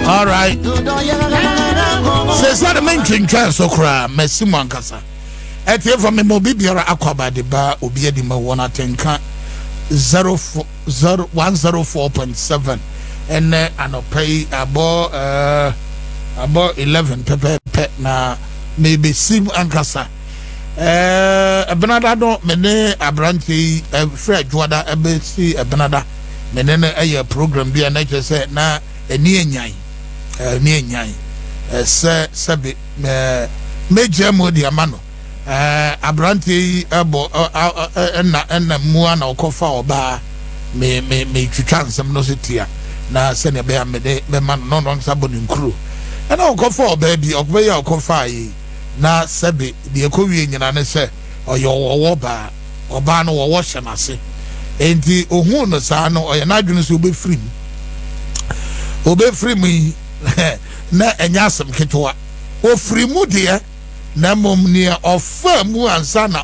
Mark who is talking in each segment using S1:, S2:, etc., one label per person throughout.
S1: All right. Says that the main king so cry, Messi Mancasa. At here from a Mobibiara Aquaba de Bar, Obiedima 104.7. And I pay about 11 pet na maybe Sim Ancasa. Benada mene abranti Fred Juada ABC Benada menene a program be a nature say na near nyai sabi major modi amano abranti abo na mua na okofa oba me twitwa nsem no setia na se ne be me man no sabon nkru na okofa oba bi okoya okofa yi na sabi de ekowie nyina ne se oyo ba oba no wo hyenase enti ohun no sa no oye na adwene so obefri mu na enyasem ketwa ofri mu de na mom ne ofa mu ansa na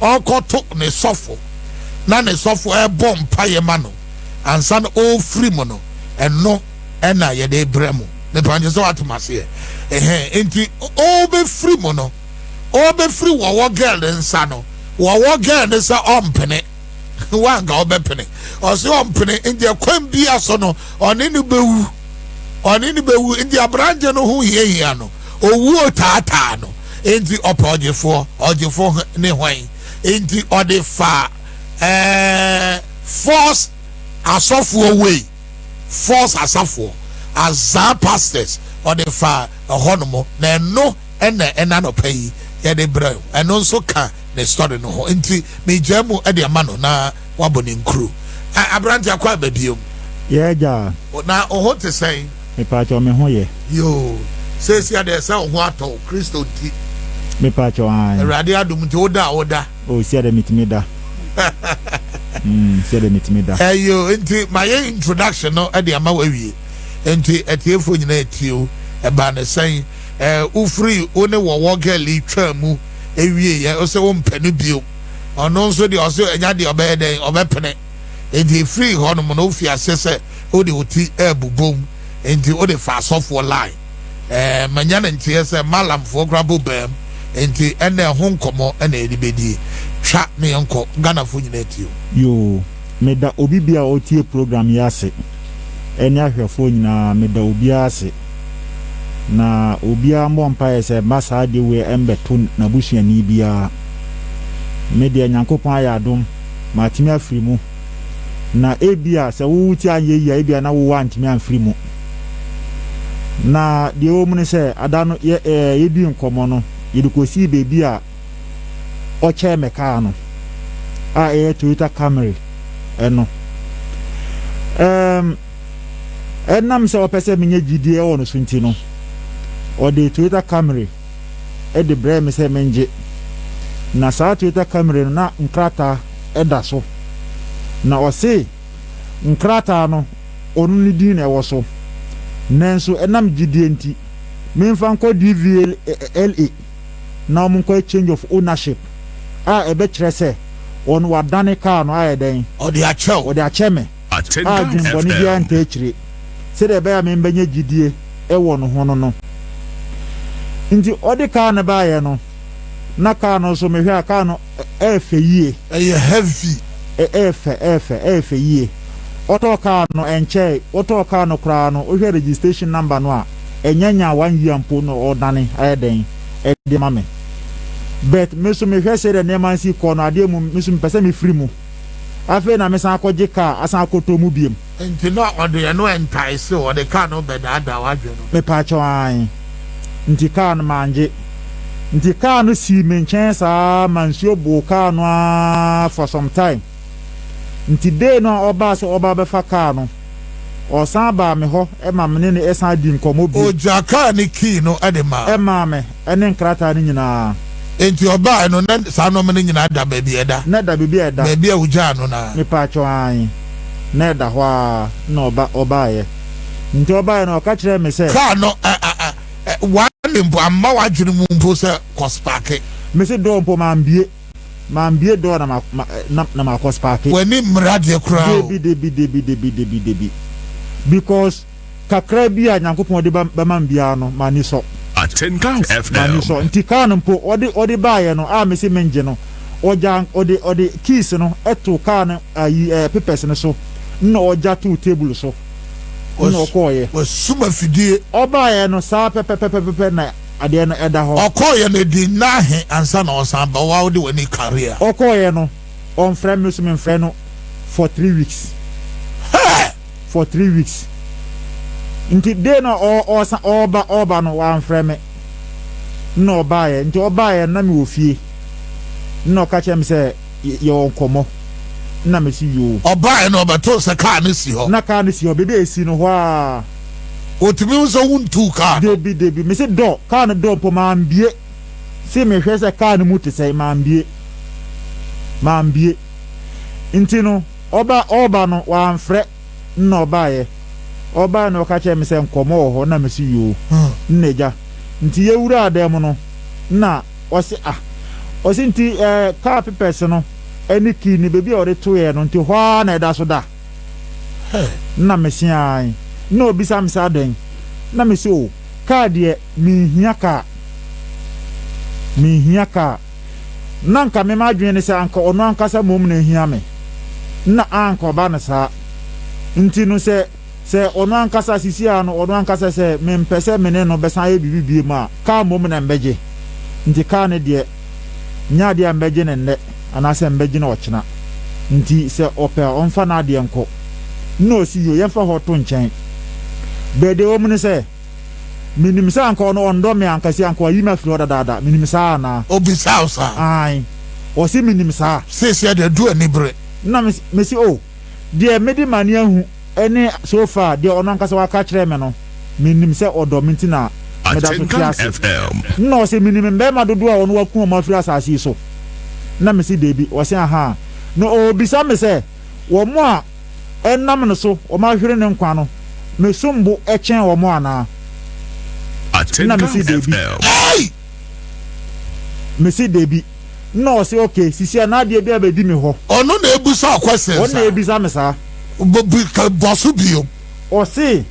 S1: okoto ne sofo na ne sofo bom paye ma no ansa na ofri mu no eno na ye de bremu me panje so atomase enti obefri mu no obefri wo girl nsa no wo girl nsa ompene wanga obepene oso ompene indi akwam bia so no oni ni bewu indi abranje no hu hia no owu tata no indi opojefo ne hwan indi ode fa force asofo way force asafo azar pastors ode fa honomo na no ena no pay ye de bra eno nso ka the story no ho enti me jamu e de amano na waboni nkru abrante akwa babiom
S2: ye ja
S1: na oho te say
S2: me pa cho me ho ye
S1: yo say sia de say oho ato Kristo ti
S2: me pa cho an
S1: radio adum ti oda
S2: o sia de mitimi da sia de mitimi da
S1: yo enti my introduction no e de ama wawie enti etiefo nyina etio e ba ne say ufri one wo girl twa mu ewie ya o se wo mpenu bio ono nso de o se enya de obeden obepene enti free hono mo no fi asese o de oti ebubom enti o de fa sofo line manya na ntie se malam fo grabo bam enti ene ho nkomo ene edibedi twa ne nko Ghana fo nyina tio
S2: yo meda obi bia o tie program ya se ene ahwefo nyina meda obi ase na obia mbompa ese masa de we embeto na busuani bia media nyankopon ayadom matimi afrimu na ebia se wuti anye ya ebia na wo antimi afrimu na de o mun se adano ye di nkomo no ye dikosi bebi a o che meka no a Toyota Camry eno enam se opese menye gidie e wono sunti no o de Toyota Camry e de bre me se menje na sa Toyota Camry na nkrata e da so na o se nkrata no onu ni din e wo so nenso enam gidie nti memfa nko DVLA na mo nko change of ownership e be kire se on wadane car no ayeden
S1: o de acheme
S2: boni bia nta kire se de be ya membenye gidie e wo no ho no nti odi car na ba ye no na car no so mehwe aka no efeyie
S1: heavy
S2: efe yie auto car no enche auto car no kra no ohwe registration number no a enyanya 1 year mpo no odane ayeden e de mame bet meso mehwe se de neman si ko no ade mu meso mpese me free mu afi na mesa akoje car asan akoto mu biem
S1: nti no ode no entai se ode car no be da wadwe no
S2: me pa cho an nti car no manje nti car no si menchen sa mansuo bo car no for some time nti day no oba se oba be fa car no o san ba me ho e ma me ne esan di nkomo bi
S1: o jaka ni key no edema
S2: e ma me ene nkrata ni nyina
S1: enti oba no na sa no me nyina da ba bi eda
S2: na da bi eda
S1: ba bi a uja no na
S2: me pa cho an na da ho a na oba ye nti oba no ka kire me se
S1: car no one mpo amma wadwene mu mpo se kospake
S2: me se do mpo mambie do na ma kospake
S1: wani mrade kra
S2: debi because kakra bi a Nyankopɔn de ba man bia no mani so
S3: Atenka
S2: mani
S3: FM.
S2: so nti car no mpo odi baaye no a me se menje no oja odi keys no eto car no ayi papers no so na oja to table so na okoye
S1: wasuma fidie
S2: obaaye no saa pepepepepe na ade no eda ho
S1: okoye na di nahe ansa na osamba wa de wani career
S2: okoye no on frame me so me frɛ no for 3 weeks for 3 weeks nti de no oba no wa frɛ me na obaaye nti obaaye na me ofie na ka chem se ye onkomo na me si yo
S1: obaaye no obato se car ne si ho
S2: na car ne si ho bebe esi no ho a
S1: otimi unso wuntu car
S2: debi me se do car no do po ma mbie se me hwɛ se car no mu te se ma mbie nti no oba no wa mfrɛ na obaaye no ka chem se nkomo ho na me si yo nneja nti ye wura adem no na osi nti car papers no eni ki ni bebi ore to ye no nti hwa na eda so da na mesi ai na obisa msa den na mesi o car de mi hia ka na nka me madwen ne se anka ono ankasa mom na hia me na anka oba na sa nti no se ono ankasa sisi ano ono ankasa se me mpese me ne no besan ye bibibie ma car mom na mbeje nti car ne de nya de ambeje ne nne anase mbeje na ochena nti se ope onfa na de enko no si yo yefa hoto nchen bede o mun se minim sa anka ono ondo me anka si anka yi ma firo dada minim sa na
S1: obisa usa
S2: ai o si minim sa
S1: se de do anibre
S2: na me si o de medi mani ahu ene so far de ono anka se waka kire me no minim se odo mintina
S3: Atenka FM.
S2: no se minim mbe ma dodo a ono waku ma firi asase so na me si debi o se aha no obisa me se wo mo a enam no so o ma hwere ne nkwa no me sombo echen wo mo ana
S3: Atenka FM.
S1: hey
S2: me si debi no se okay sisi na de bi abedi me ho
S1: ono na ebusa question
S2: o na ebisa me sa
S1: bosu bio
S2: o se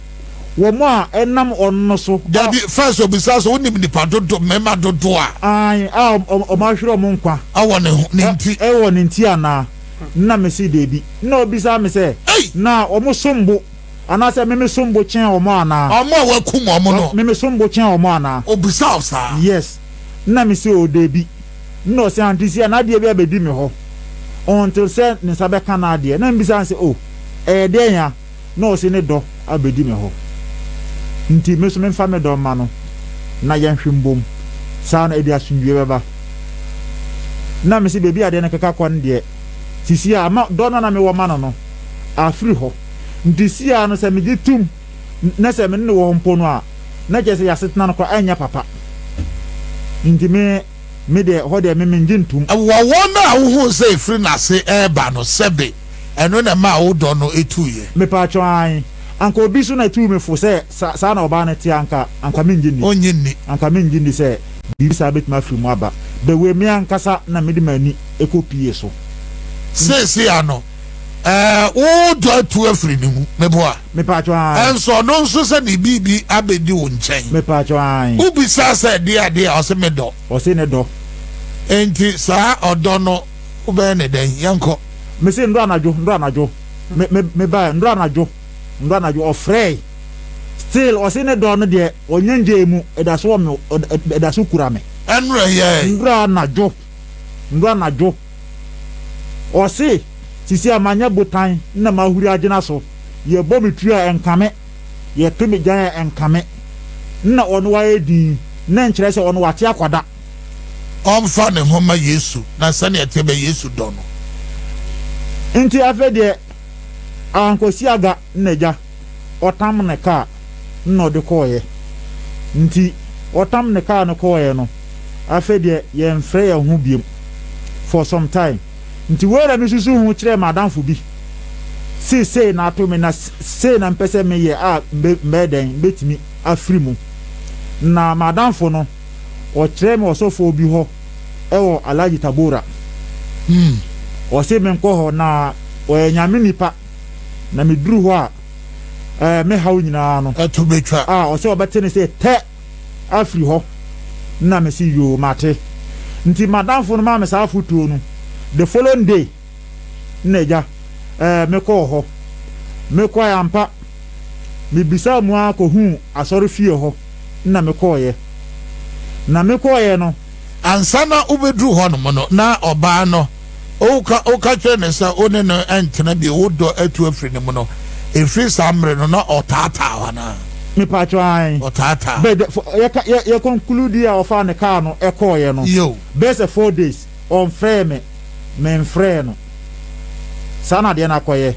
S2: wo mo a enam onno so
S1: jadi first obisa so unim nipa dodo mema dodo a
S2: ai o ma hwere mo nkwa
S1: awon ne nti
S2: wo ne nti ana na me si debi na obisa me se na o mo sombo ana se me sombo chen o mo ana
S1: omo wa kum omo no
S2: me sombo chen o mo ana
S1: obisa usa
S2: yes na me si o debi no se antisi ana de bi abedi me ho until se ne sabe kana de na mbisa se o de ya no se ne do abedi me ho nti me so me fa me do ma no na ye hwembom sa na edi asundwe beba na me si bebi ade na keka kon de sisi a ma do na me wo ma no afri ho nti si a no se me gitum na se me ne wo mpo no a na je se yasetna no ko anya papa nti me de ho de me ngintum
S1: wo na wo say free na se eba no sebe eno na ma wo do no etuye
S2: me pa cho an anka obi so na tu me fo se sa na oba na ti anka me ngini
S1: onye ni
S2: anka me ngini se bi sa bet ma firi mu aba be we me ankasa na me de mani ekopie so
S1: se ano wo do tu afiri ni mu me boa
S2: me pa cho an
S1: enso no nso se ni bibi abedi wo nchen
S2: me pa cho an
S1: ubi sa se de o se me do
S2: o se ne do
S1: enti sa odo no ube ne den yanko
S2: me se ndo anajo me ba ndo anajo ofrey still o se ne do no de onyenje mu edaso me edaso kura me
S1: enre ye
S2: ndo anajo o se sisi amanya botan na mahuri agina so ye bo metua enkame ye to me gyan enkame na ono wa edi na nkyere se ono wate akwada
S1: omfa ne homa Yesu na sane etebe Yesu do no
S2: nti afede ankosi aga nneja otam ne ka no de koye nti otam ne ka no koye no afede ye mfre ye hu biem for some time nti wera mi susu hu kire madam fu bi se na to me na se na mpese me ye a meden betimi afri mu na madam fu no o kire me osofo obi ho ewo Alhaji Tabora o se me nko ho na o enyame nipa na me duru ho a me haw nyinaa no
S1: to betwa
S2: o se obete ne se te afri ho na me si yo mate nti madam fo no ma me sa foto no the following day na ja me ko ho me ko ampa me bisa mu akohu asori fie ho na me ko ye no
S1: ansana ubedru ho no na oba no oka twa ne sa one no entena bi wodo atu afri ne mu no efri samre no na otata wana
S2: me patcho ai
S1: otata
S2: be ye conclude ya ofa ne car no e ko ye no
S1: yo
S2: best 4 days on frame me mfre no sana de na koye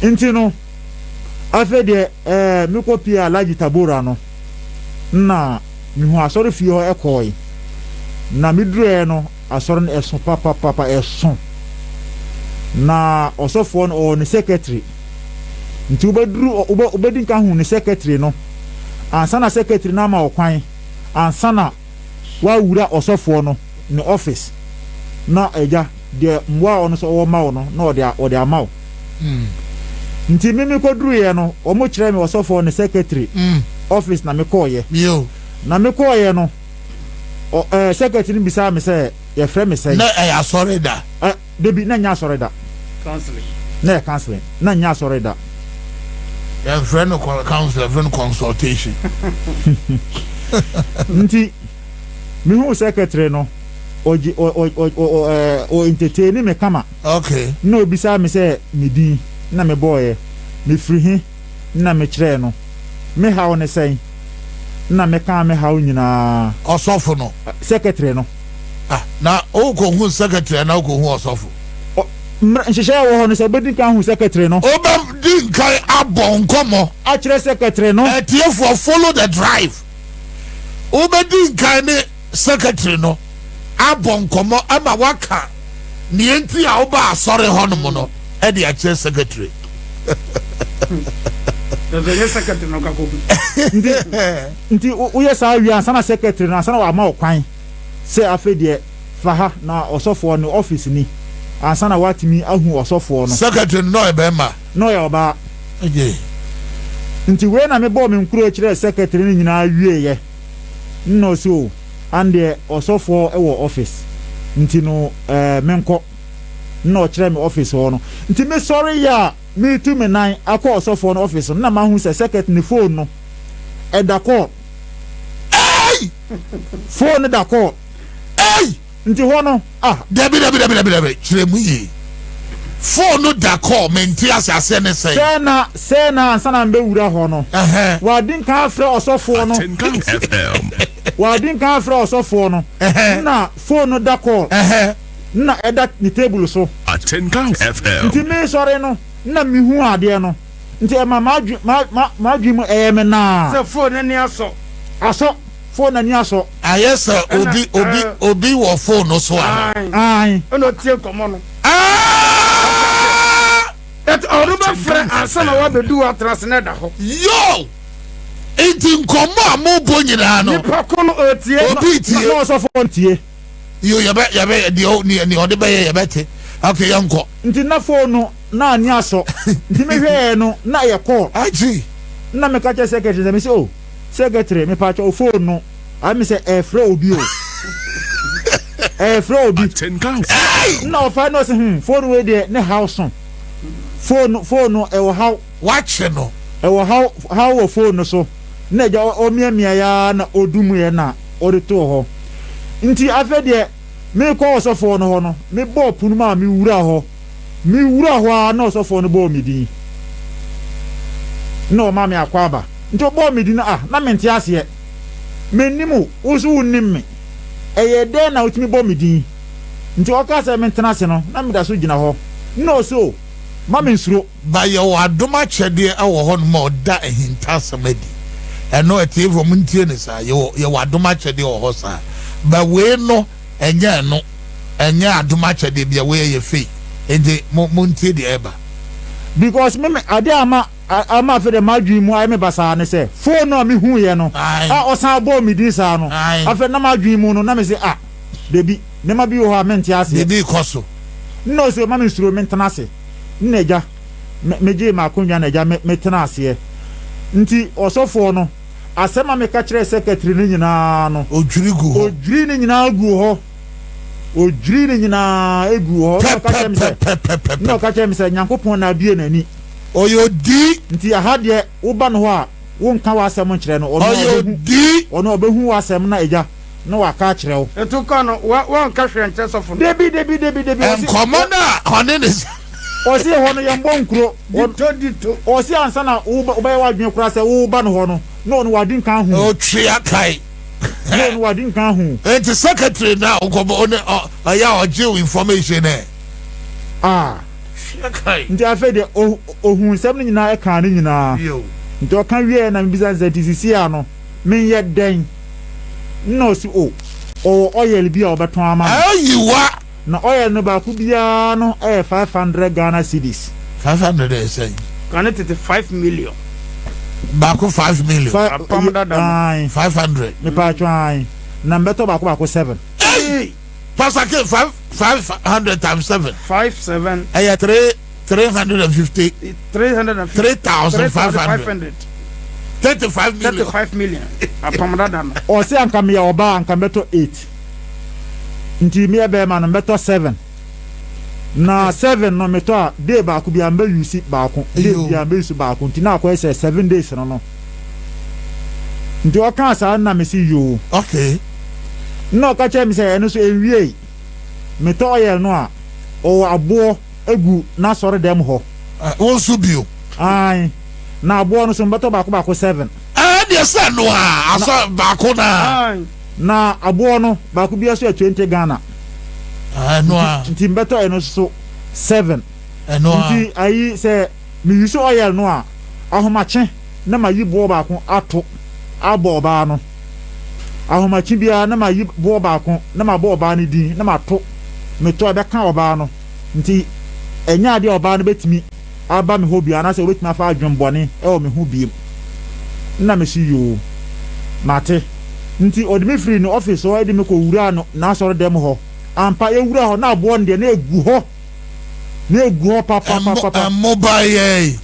S2: nti no afa de me kopi alaji tabora no na mi hu asori fi ho ekoi na mi dure no asori no eson papa eson na osofo no o ne secretary nti ubedin kan hu ne secretary no ansa na secretary na ma okwan ansa na wa wura osofo no ne office na eja de mwa ono so wo ma ono na ode amaw nti mimi ko duru ye no o mo kire me osofo ne secretary office na me call ye
S1: yo
S2: na me call ye no secretary bisa me say ye frɛ me say
S1: na ya sorry da
S2: debi na nya sorry da counseling na nya sorry da
S1: ya friend counselor friend consultation
S2: nti mi hu secretary no o entertain me kama
S1: okay
S2: no bisa me say me din na me boy me free hin na me kire no me haw ne say na me kan me haw nyina
S1: osofo no
S2: secretary no
S1: na o ko hu secretary na o ko hu osofo
S2: nhyehyɛ wɔ hɔ no sɛ bɛdi kan hu secretary no
S1: oba din kan abon komo
S2: a kyerɛ secretary no
S1: for follow the drive oba din kan ne secretary no abon komo ama waka ne enti a oba asɔre hɔ no mo no e de a kyerɛ secretary
S4: the secretary no kako
S2: nti uye sa wi ansa na secretary na ansa na wa ma okwan sɛ afedie fa ha na osofo no office ni ansa na watimi ahu osofo no
S1: secretary no e be ma
S2: no ya oba nti we na me bo me nkuro kire secretary ni nyina wie ye no so ande osofo e wo office nti no menko no kire me office ho no nti me sorry ya me tu me nan akọ osofo no office na ma hu se secretary ni phone no e da call phone da call nti ho no
S1: dabi kire mu yi phone no da call menti asase ne sei
S2: se na ansa na mbe wura ho no wa din kan afre osofo no wa din kan afre osofo no na phone no da call na eda ni table so
S3: Atenkan FM
S2: nti me sore no na mi hu ade no nti e ma adwi mu me na
S4: se phone ni aso
S2: phone ni aso
S1: ayesa obi wo phone no so
S2: ai
S4: ono tie komo no et oruba frɛ ansa na wa bedu atrase na da ho
S1: yo enti nkomo amobo nyina no
S4: ni pakono otie
S1: obi tie
S2: no so phone tie
S1: yo yabe ni ode be yabete okay yanko
S2: nti na phone no na ani aso nti me hwe no na ye call
S1: aji
S2: na me ka che secretary me say oh secretary me pa cho phone no I me say frɛ obi o frɛ obi
S3: Atenkan
S2: na fa no say phone we dey ne house phone no e wo how
S1: watch no
S2: e wo how wo phone no so na ja o miamia ya na odumu ye na o de to ho nti afa de me ko so phone ho no me bo punu ma me wura ho a na so phone bo mi din no ma me akwaba nti bo mi din na me nti ase menimu usu unnim me eye de na utimi bo mi din nti o ka se me ntena se no na me da so gina ho no so ma me nsuro
S1: ba ye wadoma kyede awo ho no ma oda ehinta samadi eno etie from ntie ne sa ye wadoma kyede wo ho sa ba we no enye adoma kyede bia we ye fake ende mo ntie de eba
S2: because me ade ama fe de madwi mu ai me basa ne se phone no me hu ye no osan bo mi din sa no afa na madwi mu no na me se debi ne ma bi ho a mente ase
S1: debi koso
S2: no so ma me instrument na se nneja meje ma konwa na ja metena ase nti osofo no asema me ka kire secretary ni nyina no
S1: odwiri ni nyina gu ho
S2: no ka kire me se Nyankopon na bie nani
S1: oyodi
S2: nti ahade wo ba no ho a wo nka wa asem kire no ono obehu wa asem na eja no wa ka kire wo
S4: etu ka no wa nka hwe nche sofo
S2: debi
S1: enkomona hone ne
S2: osi ho no yembo nkuro
S4: dito
S2: osi ansa na wo ba wa dwen kura se wo ba no ho no no wadi nka hu
S1: o tria kai
S2: no wadi nka hu
S1: enti secretary na okobo aya oje information kai
S2: nti afa de ohun sem nyina e kan nyina nti o kan wie na mbisa ZTC ano men ye den no si oil bi a obeton ama
S1: ayiwa
S2: na oil no ba ku bia no 500 Ghana cedis
S1: 500 say
S4: kan it 5 million
S1: baako 5 million 500
S2: me pa twan na mbeto baako 7
S1: pasake 500 times 7
S4: 57
S1: aya 350 3,500 35
S4: million apamda dana
S2: o se anka me oba anka mbeto 8 nti me be ma no mbeto 7 na 7 no meto a day baako bia mbe use baako day bia mbe use baako nti na akwa say 7 days no nti o kan sa na me si yo
S1: okay
S2: no ka che me say eno so ewie meto oil no a o abo egu na sore dem ho
S1: won su bio
S2: ai na abo no so mbeto baako 7
S1: de say no aso baako
S2: na abo no baako bia so 20 Ghana
S1: no
S2: nti mbeto eno so 7 nti ayi se mi use oil no a ahomache na ma yibo baako ato abo ba no ahomache bia na ma yibo baako na ma bo ba ni din na ma to meto be kan oba no nti enya ade oba no betimi aba me ho bia na se obetimi afa adwembone e o me ho biem na me si yo mate nti odimi free no office o edimi ko wura no na soro dem ho ampa ye wura ho na abo nde na egu ho papa
S1: mobile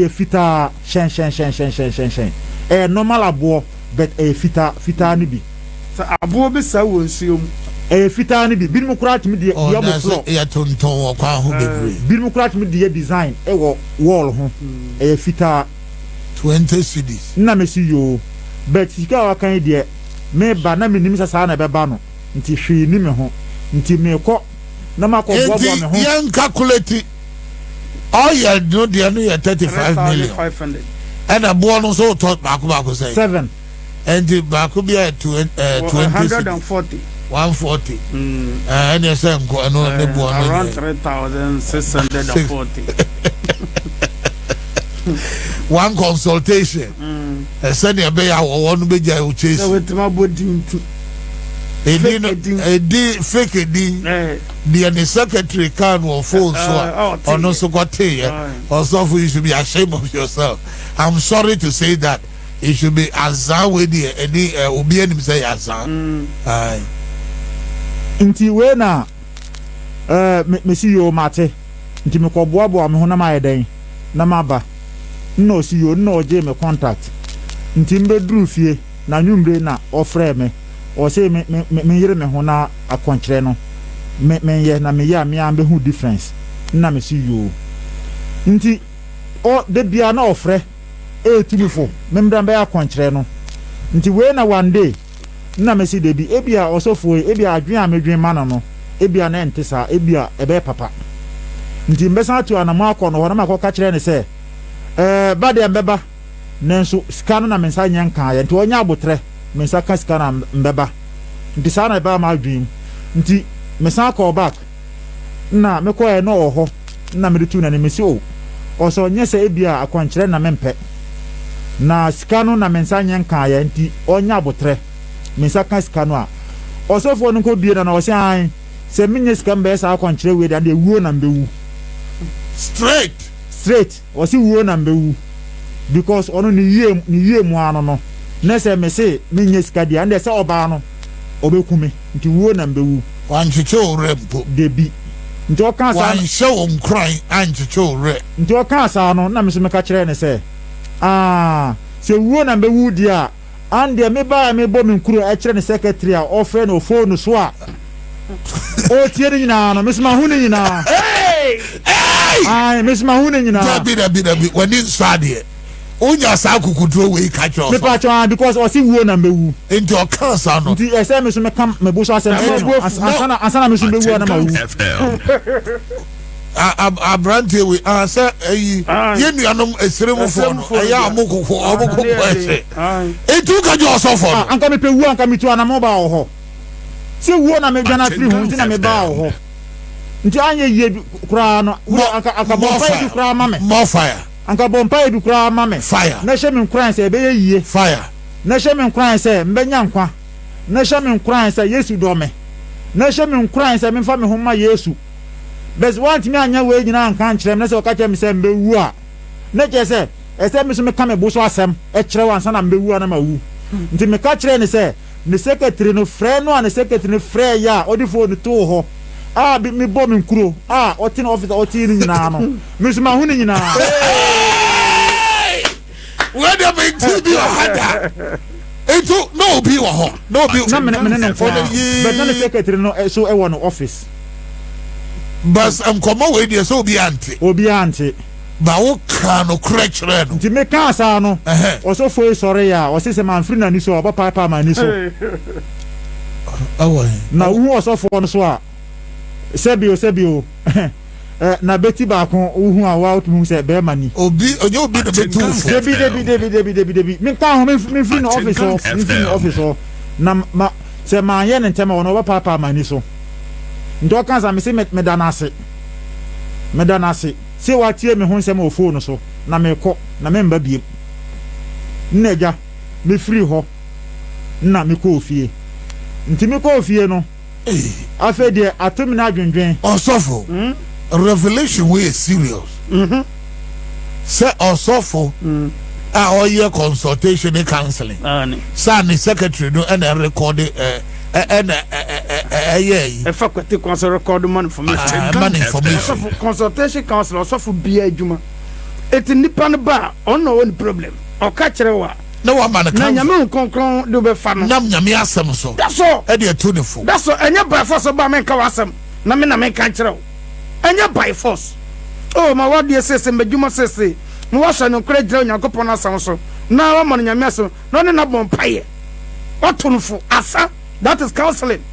S2: fita shen normal abo but fita ni bi
S4: sa abo be sa wo nsuom
S2: fita ni bi mu kura timi de yo mo floor
S1: ya tonton wo kwa ho bebre
S2: bi mu kura timi de design wo wall ho fita
S1: 20 cedis
S2: na me si yo but sika wa kan de me ba na me nim sa na be ba no nti hwe ni me ho nti me ko na ma ko bo me ho
S1: yan calculate oil no de no 35 million
S4: 500
S1: and a bonus so talk baako say 7 and the baako be
S4: 140
S1: 140 and you say nko no ne bo no
S4: around 3,640
S1: one consultation send your be awon be ja o chase
S4: so wetima body ntu
S1: fake the secretary can or phone so or no so got also you should be ashamed of yourself. I'm sorry to say that it should be azan with the any obi enim say azan
S2: nti we na me si yo mate nti me ko boaboa me ho na ma yeden na maba no si yo no je me contact nti mbe dru fie na nwumre na ofre me o say me yire me ho na akonkyere no me ye na me ya me ambe hu difference na me si yo nti o de bia na ofre tumifo me mbra be akonkyere no nti we na one day na me si de bi ebia osofo ebia adwen amedwen ma no ebia na entesa ebia ebe papa nti mbesa atu anamo akọ no ho na makoka kyere ne se ba de mbeba nenso scan na mensa nyanka ya nti onya abotre mensa ka scan na mbeba nti sa na ba ma adwen nti mesa call back na me ko e no oho na me tu na ne mesi o oso nyese ebia akwankyere na mempe na scan na mensa nyanka ya nti onya abotre mensa ka scan a osofo no ko bie na o se an se menye scan be sa akwankyere we de ewuo na mbewu straight o si wuo na mbewu because ono ni yie mu ano no na se me se menye sika dia nde se oba no obekume nti wuo na mbewu
S1: wanchicho rempo
S2: debi nti ɔka saa
S1: wan show on crying and cho re
S2: nti ɔka saa no na me so meka kyerɛ ne sɛ sɛ wuo na mbɛwu di a ande me ba me bɔ me nkuro ɛkyerɛ ne secretary a ɔfrɛ no phone so a o tie ni nyinaa no me so ma hu ni nyinaa me so ma hu ni nyinaa
S1: dabi wani nsade onya sa akukudro we ka cho
S2: me pa cho because o si wuo na mbɛwu
S1: nti ɔka saa no
S2: nti ɛsɛ me so me kam me bo so asɛm ansana me so mbɛwu na ma wu
S1: abrante we say ye nuanom esremu fo no ɛyɛ amokoko ɛhye etu ka jo so fo
S2: anka me pe wu anka me tu ana mo ba wo ho se wuo na me dwana free hu nti na me ba wo ho nti anye ye kura no aka bompa du kura ma me
S1: more fire
S2: anka bompa du kura ma me
S1: fire
S2: na hye me kura se be ye yie
S1: fire
S2: na hye me kura se mbenya nkwa na hye me kura se Yesu do me na hye me kura se me fa me ho ma Yesu bes want me anya we nyina nka nkyerem na se oka kyerem se mbewu a na kye se ese me so me ka me bo so asem e kyerɛ wansa na mbewu na ma wu nti me ka kyerɛ ne se ne secretary no frɛ no a ne secretary no frɛ ya odi phone to ho bi me bɔ me nkuro ɔte na office ɔte ni nyina no me so ma hu ni nyina
S1: where the big TV hada eto no bi wo ho no bi
S2: na me ne for but na ne secretary no so e wɔ no office
S1: bas komo we dey so obi ante ba wo ka no krekere no
S2: nti me ka sa no oso foi sori ya o se man free na ni so oba papa man ni so na wu oso fo no so a sebio na beti ba kon wu a wa otu se be mani
S1: obi no beti fo
S2: debi me ka ho me free no office na ma se man ye ne ntema wo no oba papa man ni so ndo kan sa me se me danase se watie me ho nsɛm o phone so na me kɔ na me mba biem na ja me free ho na me kɔ ofie nti me kɔ ofie no afa de atomi na adwendwen
S1: osofo revelation we is serious say osofo a oye consultation and counseling sa ni secretary no and record
S4: efa kwete concert record money for me consultation counselor so for bia adwuma eti nipa no ba ono won problem o ka kire wa
S1: na wa man
S4: na nyame konkron do be fa no
S1: nam nyame asem so
S4: that's all
S1: e dey to the phone
S4: that's all enya by force ba men ka wasem na me ka kire wo enya by force oh ma wa dey sese medwuma sese mo wa hye no kra gira Yakobon asem so na wa man nyame asem no ne na bon paye otonfo asa. That is counseling.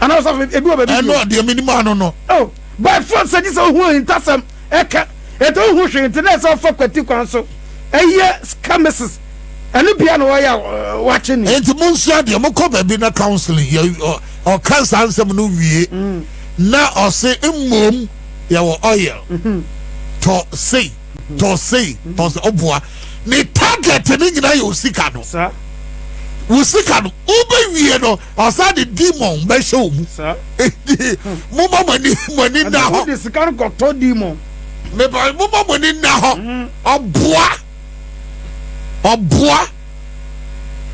S4: And also, if you have a
S1: the minimum, no.
S4: Oh, by force, I just who in Tassam, Eka, et all who should internet of Fakati Council. A year scammes, and the piano watching.
S1: And to Monsieur, the Mokobe been a counseling or cancer answer no vie. Now, or say, mum, your oil to say, Obwa, the target and in your sicano, sir. Usika no obewie no osa de demon be show mu sir mama mani na ho
S4: the sika go to demon
S1: me ba mama mani na ho oboa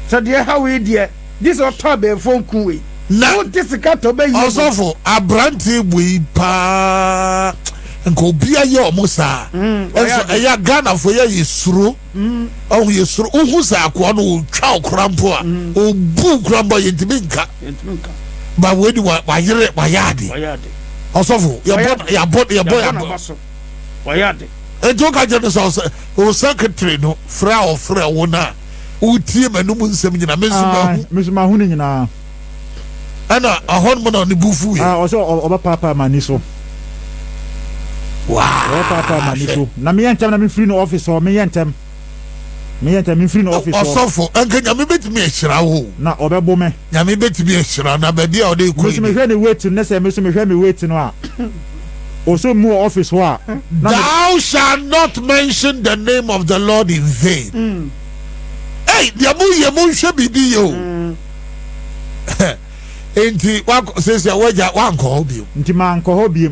S4: so there how we there this or top be phone ku we
S1: na
S4: this sika to be you
S1: osofo abrante we pa nko bia ye omusa enso eya Ghana fo ye yesuro yesuro uhu sa akwa no twa okrampo a obu krambo yentimi nka ba wedi wa yere wa yade osofo ya bod wayade ejo ka je so o secretary no fra wo na utie manum nsem nyina
S2: mesuma hu ni nyina
S1: ana ahon mo na ne bufu yi
S2: oso oba papa mani so
S1: wow
S2: papa mani so na me yentem na me free no office o me yentem me free no office o
S1: osofo enka nyame betimi ehira wo
S2: na obebo me
S1: nyame betimi ehira na ba bia o de ku
S2: me hwe ne wait na se me so me hwe me wait no a also mu office ho a
S1: thou shall not mention the name of the Lord in vain hey dia mu ye mu hwe bibi yo enti wa sese waja wa nko bi
S2: nti ma nko ho bi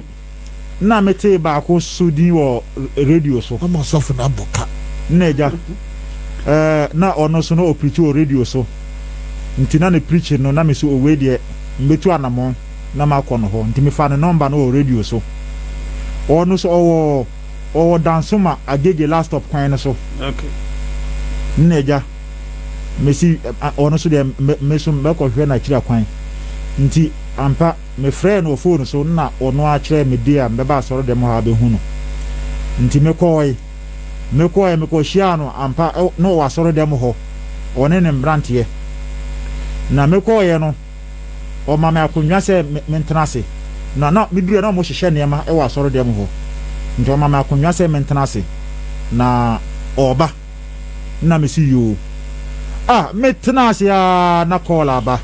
S2: na mete ba ko sudi wo radio so
S1: ama sofu na boka
S2: na eja na ono so no preach o radio so nti na ne preach no na me so owe de mbetu anamo na makɔ no hɔ nti me fa no number no wɔ radio so ɔno so ɔwɔ dansoma agege last stop kwan no so
S4: okay
S2: nna agya mesi ɔno so deɛ meso mɛkɔhwɛ na kyerɛ kwan nti ampa me frɛ no phone so na ɔno akyerɛ me de a mbɛba asɔre dɛm ha bɛhu no nti mekɔhyia no ampa na ɔwɔ asɔre dɛm hɔ ɔne ne mbranteɛ na mekɔɔyɛ no ɔma me akonnwa sɛ mentena ase na meduru na ɔmo hyehyɛ nneɛma ɛwɔ asɔre dɛm hɔ nti ɔma me akonnwa sɛ mentena ase na ɔba na mesi yoo metena ase na call aba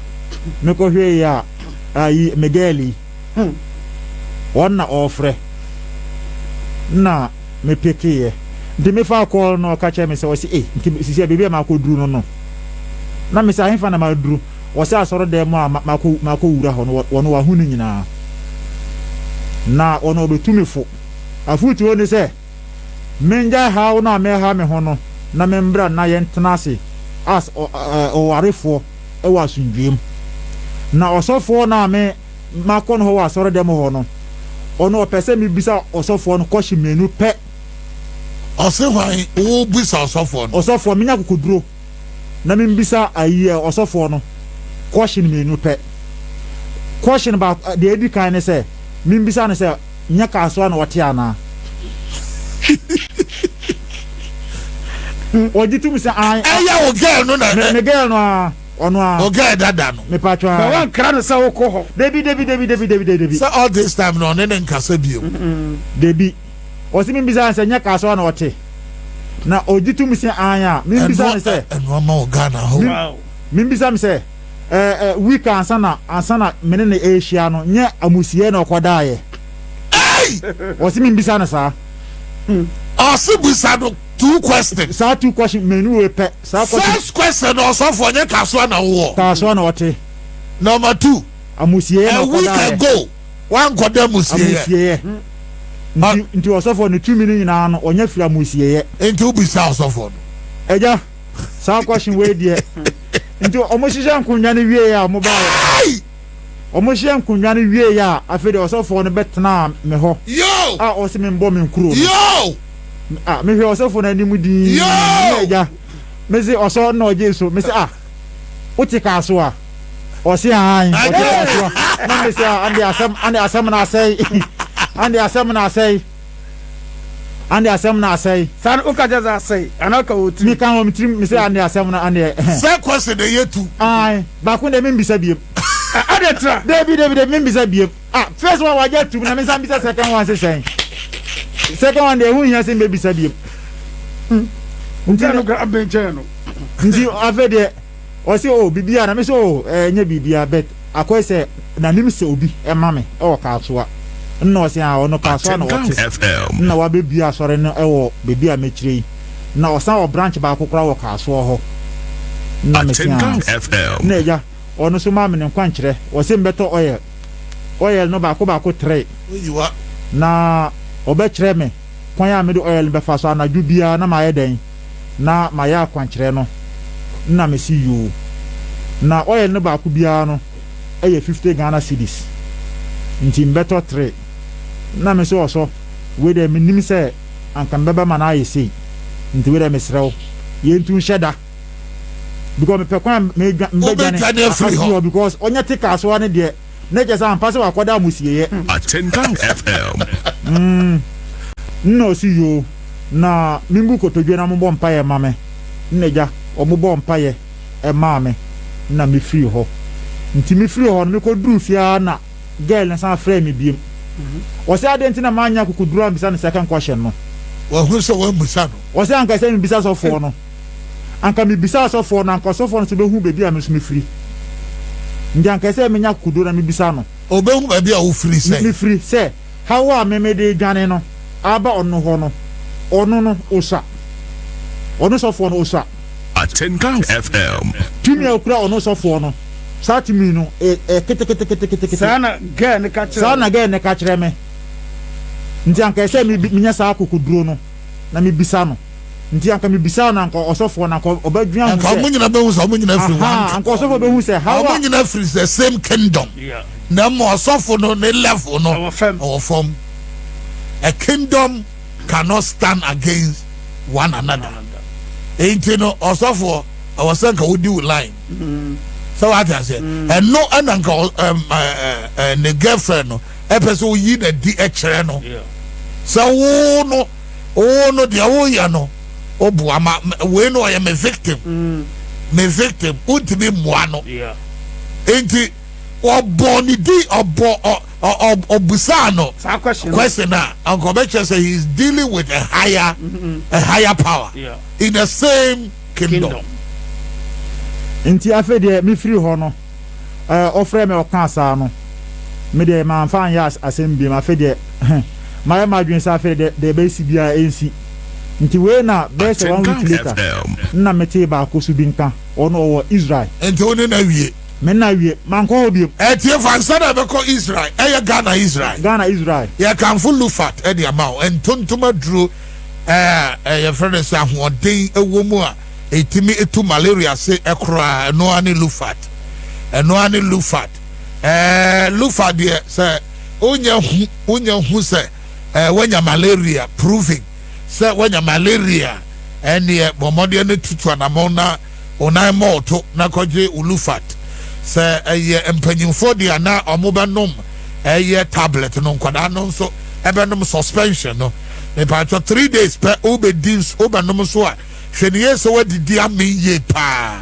S2: mekɔhwɛ yi a ayi Migueli ɔna ɔfrɛ na mepekeyɛ nti mefa call no ɔka kyerɛ me sɛ ɔsi nti sisi baabi a makɔduru no na me sɛ ahemfa na maduru wɔsɛ asɔre dɛm mu a makɔ wura hɔ no wɔno wahu no nyinaa na ɔno ɔbɛtumi fo afotuo ne sɛ mengya haw no a mɛha me ho no na membra na yɛntena ase as ɔwarefoɔ ɛwɔ asomdwem na ɔsɔfoɔ no a makɔ no hɔ wɔ asɔre dɛm hɔ no ɔno ɔpɛ sɛ mebisa ɔsɔfoɔ no kɔhye mmienu pɛ
S1: ɔse hwan wo bisa ɔsɔfoɔ no
S2: ɔsɔfoɔ menya kokoduro na membisa ayi ɔsɔfoɔ no kɔhye mmienu pɛ kɔhye ba deɛ edi kan ne sɛ membisa no sɛ nya kaasoa na wɔte anaa ɔgye tum sɛ
S1: ɛyɛ wo girl no na
S2: me girl no a ɔno a
S1: o girl dada no
S2: me patwa
S4: ba wan kra no sɛ wokɔ hɔ
S2: debi
S1: so all this time no ne nkasa bio
S2: debi ɔsi membisa sɛ nya kaasoa na wɔte na ɔgye tum sɛ a membisa no sɛ
S1: ɛno ama wo Ghana ho
S2: membisa me sɛ week ansana mene ne ahyia no nye amusie na ɔkɔdaeɛ ɔsi membisa no saa
S1: ɔse bisa no two questions
S2: saa two questions menu we pɛ saa question
S1: first question ɔsɔfoɔ nye kasoa na wowɔ
S2: kaasoa na wɔte
S1: number 2
S2: amusie na
S1: a week
S2: ɔkɔdaeɛ
S1: ago wankɔda amusie
S2: nti ɔsɔfoɔ no 2 minutes nyinaa no ɔnya firi amusie
S1: nti wobisa ɔsɔfoɔ no
S2: ɛgya saa question wei deɛ nti ɔmo hyehyɛ nkonnwa no wie a ɔmo baeɛ ɔmo hyehyɛ nkonnwa no wie a afei deɛ ɔsɔfoɔ no bɛtena me hɔ
S1: yo
S2: a ɔse me mbɔ me nkuro
S1: yo
S2: mehwɛ ɔsɔfoɔ no anim din ɛgya mese ɔsɔ na ɔgye so mese wote kaaso a ɔse han ɔte kaaso a na mese ande asɛm na asɛe
S4: san uka jaza asɛe anaka wotiri
S2: mi kan wɔ mi tirim mi sɛ ande asɛm na ande
S1: sɛ question de yetu
S2: ai baako de mi mbisa biem
S4: ade tra
S2: debi mi mbisa biem first one wagya tum na mi san bisa second one sesɛn second one de ehu hia sɛ mbisa biem
S4: nti no gra benche no
S2: nti afa de ɔse bibia na mi sɛ nya bibia bet akɔ sɛ na nim sɛ obi ɛma me ɛwɔ kaasoa nna ɔse ɔno kaasoa na wɔte na wabɛbia asɔre no ɛwɔ bebi a mekyerɛ yi na ɔsan wɔ branch baako kora wɔ kaasoa hɔ na mesi na ɛgya ɔno so maa me ne nkwankyerɛ ɔse mbɛtɔ oil no baako 3 na ɔbɛkyerɛ me kwan a mede oil bɛfa so anadwo biara na mayɛ dɛn na mayɛ akwankyerɛ no na mesi yoo na oil no baako biara no ɛyɛ 50 Ghana cedis nti mbɛtɔ 3 na me so ɔsɔ we de menim sɛ anka mbɛba ma na ayɛ sei nti we de mesrɛw yɛntu nhyɛ da because me pɛkwan mbɛgane because ɔnyɛ te kaasoa ne deɛ na gye sɛ ampa sɛ wakɔda amusieyɛ
S3: Atenkan FM
S2: nna ɔsi yoo na mimbu kotodwe na mobɔ mpayɛ ma me nna gya ɔmobɔ mpayɛ ɛmaa me na mefiri hɔ nti mefiri hɔ no mekɔduru fiaa na girl na san frɛ me biem ɔsɛ ade nti na manya kokoduru ambisa no second question no
S1: wahu sɛ wamusa no
S2: ɔsɛ anka sɛ mebisa sɔfoɔ no anka mebisa sɔfoɔ no anka sɔfoɔ no so bɛhu baabi a me so mefiri nti anka sɛ menya kokoduru na mebisa no
S1: ɔbɛhu baabi a wofiri sɛ
S2: mefiri sɛ hawo a memede dwane no aba ɔno hɔ no ɔno no ɔsa ɔno sɔfoɔ no ɔsa
S3: Atenkan FM
S2: tumi a okura ɔno sɔfoɔ no saa tumi no kete
S4: saa na girl ne ka kyerɛ
S2: me nti anka sɛ menya saa kokoduro no na mebisa no nti anka mebisa na anka osofo na anka obadwan ho
S1: anka omunyina be hu so omunyina free one
S2: anka osofo be hu se how
S1: omunyina free the same kingdom na mo osofo no ne level no our form a kingdom cannot stand against one another enti no osofo our son ka wodi line so what I say and no ananka ne girlfriend no e person yi na di e kire no so wo no dia wo ya no obu ama we no ya me victim ultimate moa no enti oboni di obusa no question na uncle Becher say he is dealing with a higher power in the same kingdom
S2: nti afa de me free ho no ofre me oka asa no me de man fan ya assembly ma afa de my madwin sa afa de be si bia ensi nti we na be se 1 week later na mete ba ko su bi nka ono wo Israel
S1: nti oni na wie
S2: me na wie man ko obi
S1: tie fansa na be ko Israel Ghana Israel ya kan full fat e de amount en tontoma duro your friend say ahoden ewo mu a etimi etu malaria se ekra no ani lufat lufat de say onya hu say wanya malaria proving say wanya malaria ene bomode ne tutu anamona onai moto na koje ulufat say empanyimfo de ana omobenom tablet no nkwada no so ebenom suspension no me pa 3 days per obedins obenom so a hweniye so wadidi amenye pa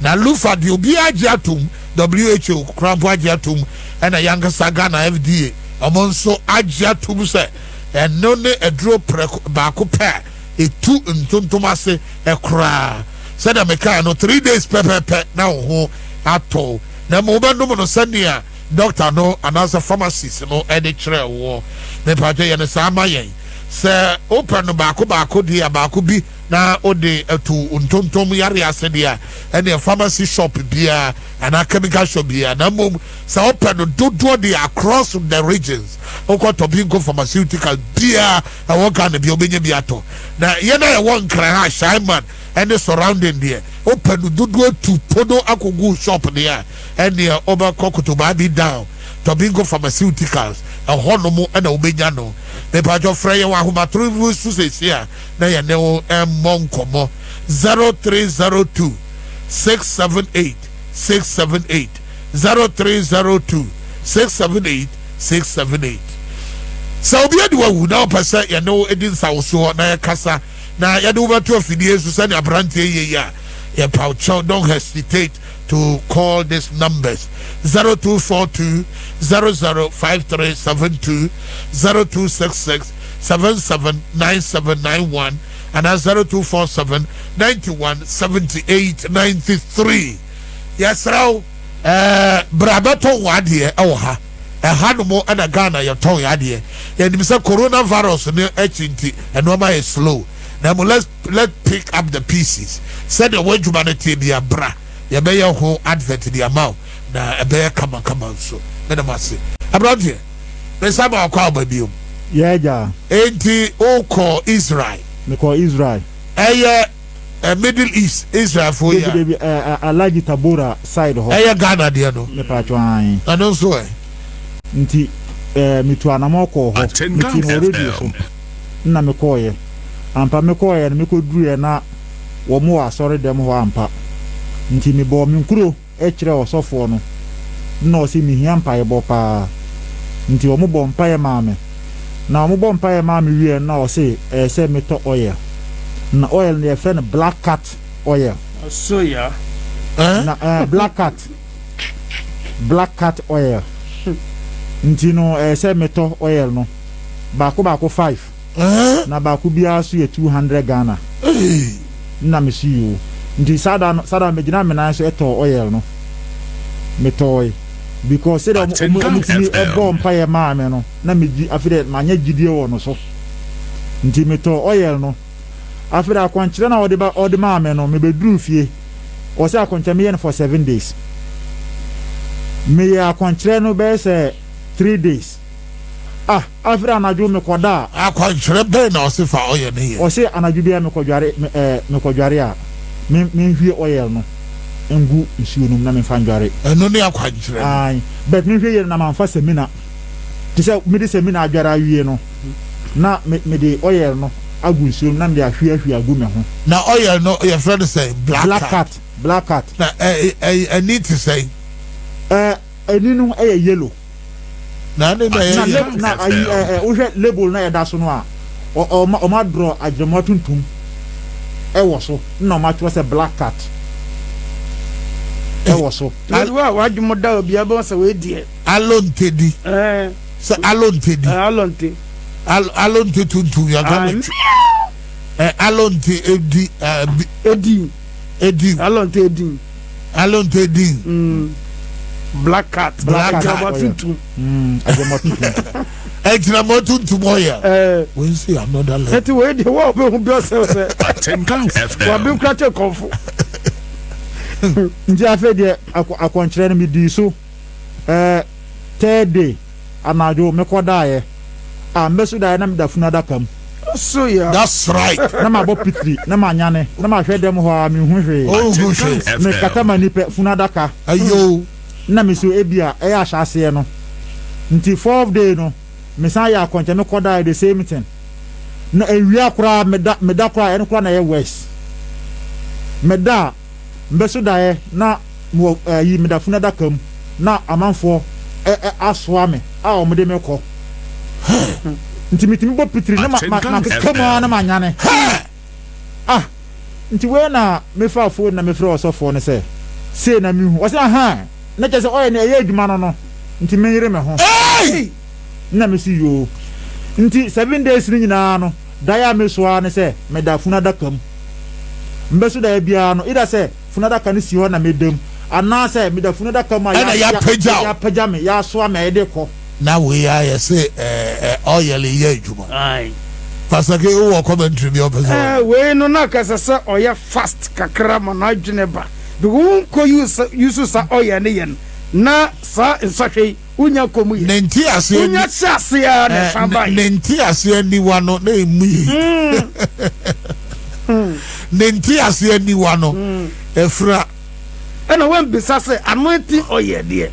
S1: na lufa de obi agiatum WHO krampo agiatum na yanga saga na FDA omonso agiatum se eno ne edro ba ko pa etu ntontomase ekra said America no 3 days pepepe na ho ato na mo bandom no sania doctor no another pharmacist no ede kire wo me pa je ne sama yen se open no baako dia baako bi na ode etu ntontom yare ase dia ene pharmacy shop bia ana chemical shop bia na mom se open no dodo dia across the regions oko to bingo pharmaceutical bia e won kan bia obenya bia to na ye na ye won kran ha Shaiman ene surrounding there open no dodo tu podo akogu shop dia ene oba kokoto ba bi down to bingo pharmaceuticals e hono mo ena obenya no the pajo frey wa homa through su sesia na ye ne o monkomo 0302 678 0302 678 so obi ade wa na opese ye no edin sawso na ye kasa na ye do beto afidie su se na abrante ye ya ye paucho don't hesitate to call these numbers 0242 005372 0266 779791 and 0247 917893 yes raw brabato wade ha no mo na Ghana ya ton yade ya nimisa coronavirus ne achinti eno ma is slow now let's pick up the pieces said the word humanity be bra ya be your whole advert the amount na be kama so na mase abroad me saba akwa babium
S2: yeah
S1: enti o call Israel
S2: me call Israel
S1: Middle East Israel for ya
S2: Alaji Tabora side ho
S1: Ghana de no
S2: me pa twan
S1: ano so
S2: nti me to anamoko ho me ti radio so na me call ampa me call me ko duru na wo mo asore dem ho ampa nti me bo me nkuro e kire osofo no na o si mi hiampa e bo pa nti wo mo bo mpa e maame na mo bo mpa e maame wie na o se se me to oil na oil ne friend black cat oil
S4: so ya
S2: na black cat oil nti no se me to oil no baako 5 na baako bia so ye 200 Ghana na me see you nti sada me gina me na so eto oil no me toy because say that me ebo mpa ma me no na me gi afide manya gidie wo no so nti me to oil no afide akwankyere na ode ma me no me beduru fie o say akwankyere me for 7 days me ya akwankyere no be say 3 days afra anadwo me koda
S1: akwankyerɛ bɛn na ɔse fa ɔyɛ ne yɛ
S2: ɔse anadwo bia me kodware a me hwie oil no ngu nsuo num na me fa ndware
S1: ɛno ne akwankyerɛ
S2: ai but me hwie yɛ na man fa semina ti sɛ me de semina adware awie no na me de oil no agu nsuo na me de ahwie agu me ho
S1: na oil no yɛ frɛ no sɛ
S2: black cat
S1: na ɛni te sɛ
S2: ɛni no ɛyɛ yellow
S1: na ne na
S2: wohwɛ label na yɛda so no a ɔma draw agyerɛma tuntum ɛwɔ so na ɔma kyerɛ sɛ black cat ɛwɔ so
S4: wa wadwuma da obi aba sɛ we die
S1: alontedi sɛ alontedi alonte tuntum ya gane alonte edi alonte edi
S4: black cat tuntum
S1: ejina mo tuntum oya we see another level
S4: eti we dey wo be hu bi o se
S3: Atenka FM
S4: wa bi krate konfo
S2: nti afa de akwankyerɛ no mi di so third day anadwo me kodae meso da na me da funu adaka m
S4: so yeah
S1: that's right
S2: na ma bo pitri na ma nyane na ma hwɛ dem ho a me hu hwee me kata ma nipa funu adaka
S1: ayo
S2: na me so ebia ɛyɛ ahyase no nti 4th day no me san ya akwankyerɛ me kodae the same thing na ewia kora me da kora ɛno kora na yɛ west me da mbeso dae na mo yi me da funu adaka m na amanfo asoa me a o me de me kɔ nti mitimi bo pitri na ma kama na ma nyane nti we na me fa phone na me fra osofo ne se na mi hu o se na je se oye na ye adwuma no nti me yire me ho na me si yo nti 7 days ni nyina no daya me soa ne se me da funa da kam mbeso da bia no ida se funa da kan si ho na me dem ana se me da funa da kam ya pagya me ya soa me e de kɔ
S1: na we are say oil ye adwuma
S4: ai
S1: pasake wo commentary bi opese
S4: we no na kasa se oya fast kakra ma na adwene ba be won ko use sa oya ne yen na sa nsahwe unya komu ye
S1: nenti ase
S4: unya chase ya na shabai
S1: nenti ase ni wano na emu yi nenti ase ni wano efra
S4: ana wen bisa se anointing oya de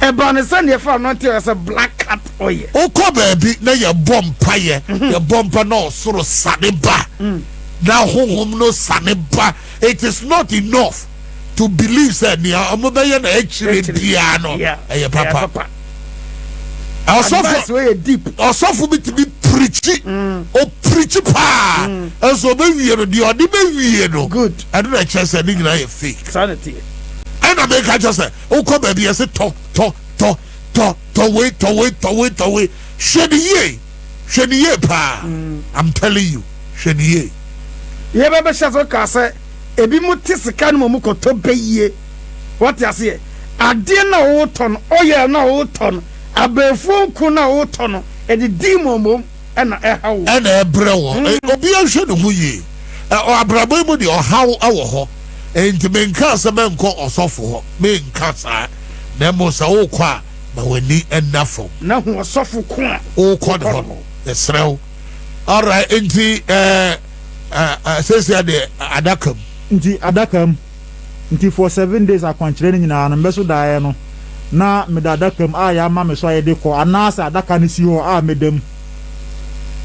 S4: eba ne se ne fa anointing as a black cat oya
S1: okọ baabi na ye bompa ye bompa na osoro saneba na honhom no saneba it is not enough to believe that ni amobeye na echire dia no eye papa
S4: also we deep
S1: also bi to be preach o preach pa so be wie no de odi be wie no
S4: good
S1: I don't chance any na ye fake
S4: sanity
S1: and I make just say okọ baabi ye say to wait sheniye pa I'm telling you sheniye
S4: ye be shazo ka say ebi mu tisika no mu koto beye what you say ade na wo ton oye na wo ton abefo ku na wo ton e di dimomom e na e hawo
S1: e na e bre wo obi ahwe no hu yi o abrabo mu de o hawo awo ho enti menka se menko osofo ho menka sa na mo sa wo kwa ba wani enafo
S4: na hu osofo ko a
S1: o ko de ho esrew all right enti sesi de adakam
S2: nti for 7 days akwankyerɛ nyina no mbeso dae no na me da adakam a ya ma me so ayede kɔ anasa adaka ne si ho a medam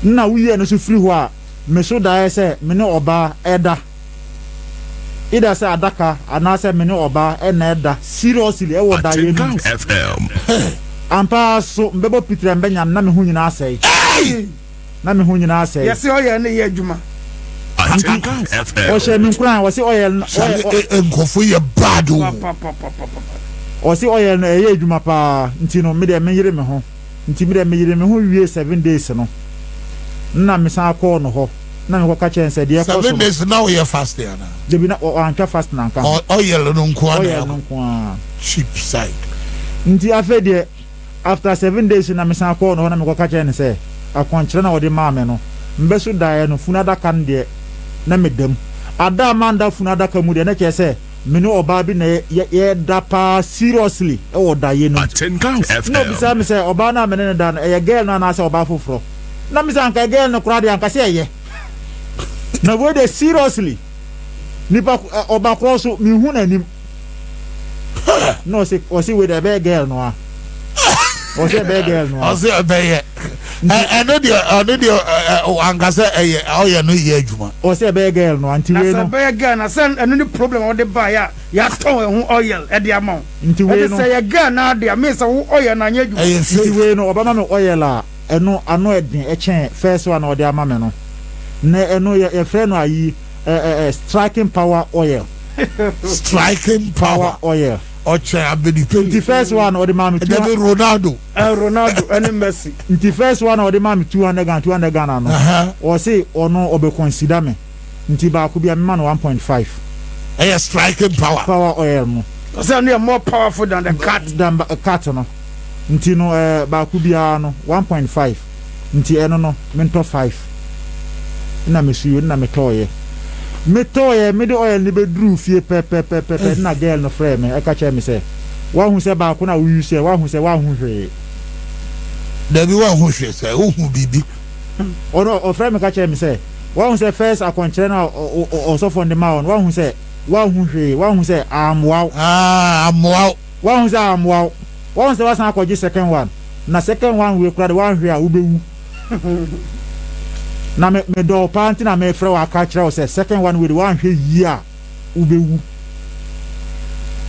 S2: na wuye no so firi ho a me so dae sɛ me ne oba ɛda ida sɛ adaka anasa me ne oba ɛna ɛda seriously ɛwɔ dae no
S3: FM
S2: ampa so mbebo pitire mbenya na me ho nyina asɛe na me ho nyina asɛe
S4: yesi oyɛ ne yɛ adwuma
S3: Atenka FM
S2: o she min kran wo se oil
S1: nkofo ye bad
S2: o se oil no eye adwuma pa nti no me de me yire me ho nti me de me yire me ho wie 7 days no na me san akọ no ho na me ko ka chen se de ekọ so
S1: 7 days now we fast there na
S2: de bi na o anka fast na nka
S1: oil no nko
S2: oil no nko
S1: cheap side
S2: nti afa de after 7 days na me san akọ no ho na me ko ka chen se akwankyere na wo de ma me no mbeso dae no funada kan de na medam ada amanda funada ka mu de na che se me no oba bi na ye da pa seriously e wo da ye no
S3: Atenka
S2: no
S3: FM.
S2: bi say me say oba na me ne da no e girl na na say oba foforo na me say anka girl no kura de anka say ye na wo de seriously nipa oba cross me hu na nim no say o say we the be girl no a o say be girl no
S1: o say be ye no dia anka say o ye no ye adwuma
S2: o say be girl no anti we no
S4: na say be girl na say eno ni problem o de ba ya ton ho oil e de amount
S2: nti we no
S4: say ye girl na de me say wo oil na nya adwuma
S2: nti we no oba ma me oil a eno ano edin e chen first one o de ama me no na eno ye frɛ no ayi striking power oil
S1: striking power
S2: oil
S1: oche abedi
S2: the first one or the mami
S1: Ronaldo
S4: and Messi
S2: the first one or the mami 200 Ghana no or say or no obe consider me nti ba ko bia me man 1.5
S1: striking
S2: power oil mo
S4: so they are more powerful than the
S2: cat no nti no ba ko bia no 1.5 nti eno no mento 5 na me suyo na me toye me de oil ni be dru fie pe na girl no frame me e ka che me say wa hu se ba ko na wu se wa hu hwe
S1: da bi wa hu hwe say hu bibi
S2: ono o frame me ka che me say wa hu se first akontre na o so for the ma on wa hu se amwa wa hu se amwa wa hu se wa san akoji second one na second one we kura de wa hwe a wo bewu na me do panti na me frɛ wa ka kyerɛ o sɛ second one we wan hwɛ yi a ubewu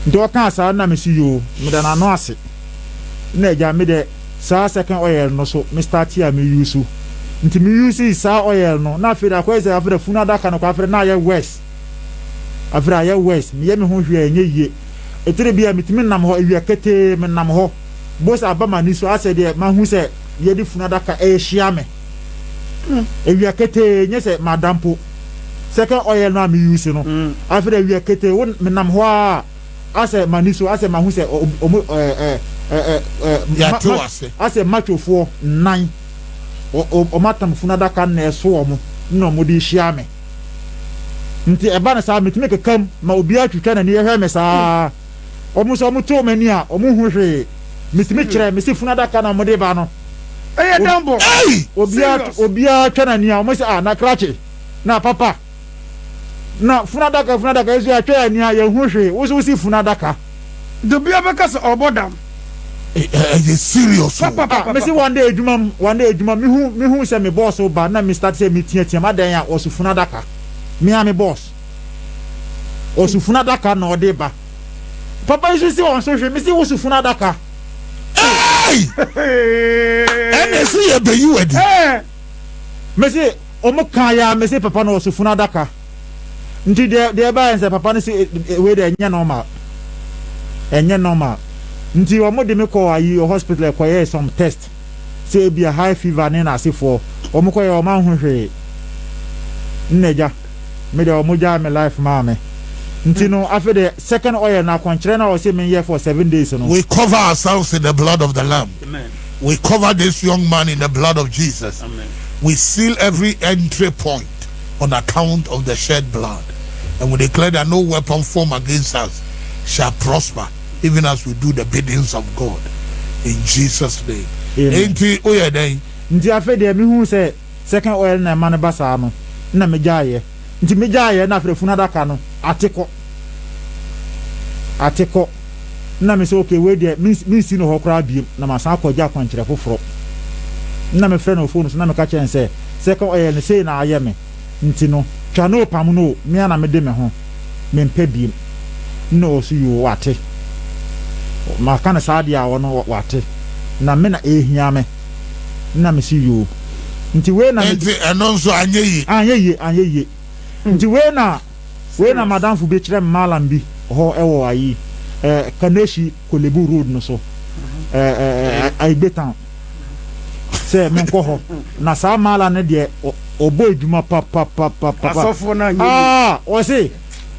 S2: ndo ka sa na me si yo me da na no ase na eja me de sa second oil no so me start ya me use nti me use sa oil no na afira kwa se afira funa daka no kwa afira na ya west afira ya west me ye me ho hwɛ enye yie etere bia mitimi nam ho awia kete me nam ho boss abama ni so ase de ma hu sɛ ye di funa daka e hia me ewia kete nyese madampo second oil na me use no after ewia kete won menam ho a ase maniso ase ma hu se
S1: ya to ase
S2: ase machofo nan o matam funada kan na eso omo no mo di hia me nti eba na sa metime kekam ma obi atwitwa na ne hwe me sa omo so mo to mani a omo hu hwe metime kire me se funada kan na mo de ba no
S4: eh dambo
S2: obia twana ni a mo se na krache na papa na funadaka ezu atwa ni a ye hu hwe wo so si funadaka
S4: do bia beka se obodam
S1: serious
S4: papa
S2: me se one day adwuma me hu se me boss ba na me start se me tia ma dan a wo so funadaka me a me boss wo so funadaka na ode ba papa isu si won so hwe me se wo so funadaka
S1: and see a be you
S2: me say o mo kan ya me say papa no so funa daka nti de ba en say papa no say we de enye normal nti o mo de me call ayi hospital ko ye some test say be a high fever na ase for o mo ko ye o ma hu hwe nneja me de o mo ja me life ma me nti no after the second oil na konchire na o say me here for 7 days no
S1: we cover ourselves in the blood of the lamb.
S4: Amen.
S1: We cover this young man in the blood of Jesus.
S4: Amen.
S1: We seal every entry point on account of the shed blood, and we declare that no weapon formed against us shall prosper, even as we do the biddings of God in Jesus' name.
S2: Amen. Nti after the me hu say second oil na man basa no na me jaaye nti me jaaye na afre funadaka no ateko na me say okay we there me si no hokra biem na ma san akọja akwankyere foforo na me frɛ no phone so na me ka kyɛn sɛ second oil ne say na aye me nti no twa no pam no me na me de me ho me mpa biem no so you wate ma kana saade a wono wate na me na ehia me na me si you nti we na
S1: nti eno nso anye yi nti we na madam fu be kyerɛ malam bi ho ewo ayi Kaneshi Kolebu Road no so Aibetan say men ko ho na sa mala ne de obo edwuma papa
S4: asofo na
S2: o say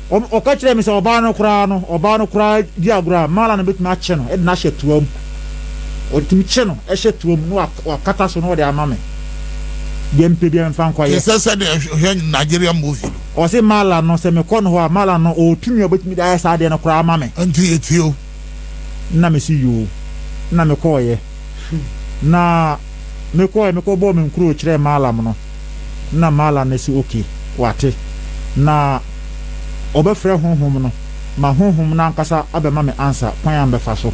S2: o ka kire mi say oba no kura di agura mala na betuma ache no e na hye tuam o timi che no e hye tuam no akata so no de amame de mpe bi mfa nkwa ye
S1: say the Nigerian movie
S2: ɔse mala no sɛ mekɔ no hɔ a mala no ɔtumi obetumi de ayɛ saa deɛ no koraa ma me
S1: anti etio
S2: na me si yo na me kɔɔyɛ na me kɔbɔ me nkuro kyerɛ mala no na mala no si okay wate na ɔbɛfrɛ honhom no ma honhom na ankasa abɛma me answer kwan ambɛfa so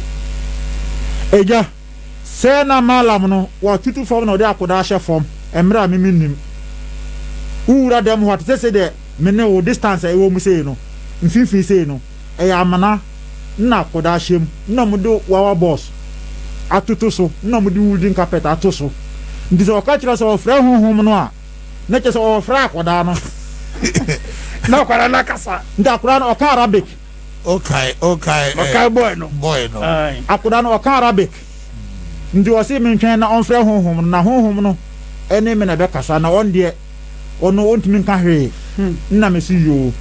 S2: eja sɛ na mala no wa tutu fam na ɔde akoda ahyɛ fam emra me nim ura dem ho ate sɛ de me ne wo distance ɛwɔ mu sei no mfifi sei no ɛyɛ amana na akoda ahyɛm na mo de wawa boss atoto so na mo de wooden carpet ato so ndi sɛ ɔka kyerɛ sɛ ɔfrɛ honhom no a na kyerɛ sɛ ɔfrɛ akoda no
S4: na akoda na kasa
S2: ndi akoda no ɔka Arabic
S1: okay
S4: boy no
S2: akoda no ɔka Arabic ndi ɔse me ntwɛn na ɔmfrɛ honhom na honhom no ɛne me na bɛkasa na ɔn deɛ ɔno ɔntumi nka hwee na me si yo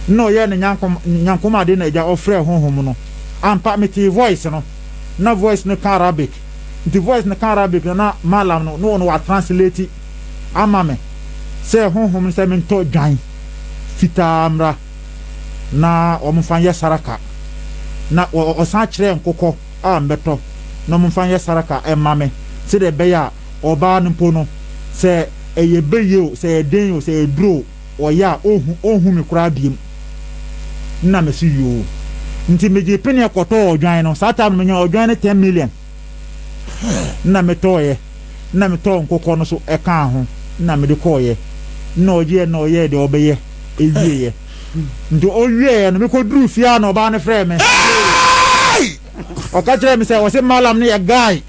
S2: na ɔyɛ ne nyankom ade na agya ɔfrɛ honhom no ampa me te voice no na voice no ka Arabic nti voice no ka Arabic na malam no ɔno wa translate ama me sɛ honhom no sɛ me ntɔ dwan fitaa mra na ɔmfa yɛ saraka na ɔsan kyerɛ nkokɔ a mbɛtɔ na ɔmfa yɛ saraka ɛma me sɛ de bɛyɛ a ɔbaa no mpo no sɛ ɛyɛ bɛyɛ o sɛ ɛden o sɛ ɛduro ɔyɛ a ɔhu me koraa biem na me si yo nti megye pene kɔtɔ ɔdwan no saa time no nya ɔdwan no 10 million na metɔɔyɛ na metɔ nkokɔ no so ɛka ho na mede kɔɔyɛ na ɔyɛ de ɔbɛyɛ ɛwieyɛ nti ɔwieyɛ no mekɔduru fie a na ɔbaa no frɛ me ɔka kyerɛ me sɛ ɔse malam no yɛ guy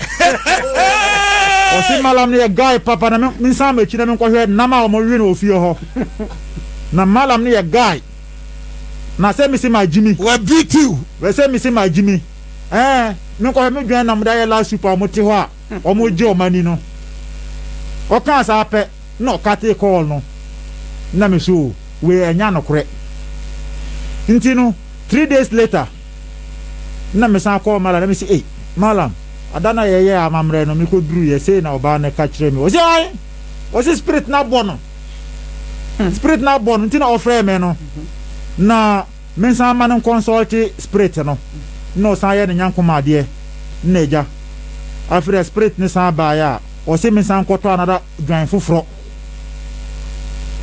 S2: ɔse malam no yɛ guy papa na mensan makyi na menkɔhwɛ nam a ɔmɔwe no ɔfie hɔ na malam no yɛ guy na sɛ mesi ma jimi
S1: wa bitiu
S2: sɛ mesi ma jimi menkɔhwɛ me dwan na mode ayɛ last super mote hɔ a ɔmogye ɔmani no ɔka saa pɛ na ɔkate call no na me so we ɛnya nokorɛ nti no 3 days later na me san call malam na me say malam adana yeye amamre no me ko duru ye say na oba na ka kyerɛ me o say o say spirit na bɔ no nti na ofrɛ me no na me san ma no consult spirit no no san ye ne nyankoma ade na eja afre spirit ne san ba ya o say me san kɔtɔ anada dwan foforo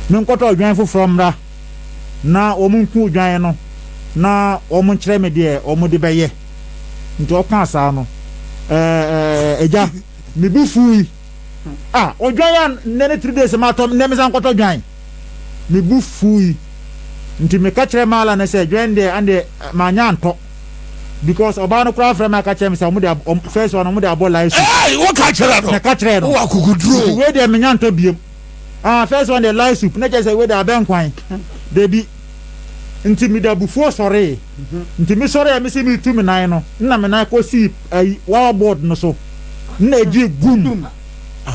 S2: me nkɔtɔ dwan foforo mra na omunku dwan no na omun kyerɛ me de omudi bɛyɛ nti ɔka asa no eja me bu fui odwan ya nene 3 days ma to ne me san kɔtɔ dwan me bu fui nti me ka kyerɛ mala na sɛ dwan de ande ma nya ntɔ because oba no kra frɛ me ka kyerɛ me sɛ mo de first one mo de abɔ live soup
S1: wo ka kyerɛ no
S2: na ka kyerɛ no
S1: wo akukuduro
S2: we de me nya ntɔ biem first one de live soup na kyerɛ sɛ we de abenkwan de bi nti mi da bufuo sɔre nti mi sɔre a mi si mi tu mi nan no na mi nan kɔ si wall board no so na eji gum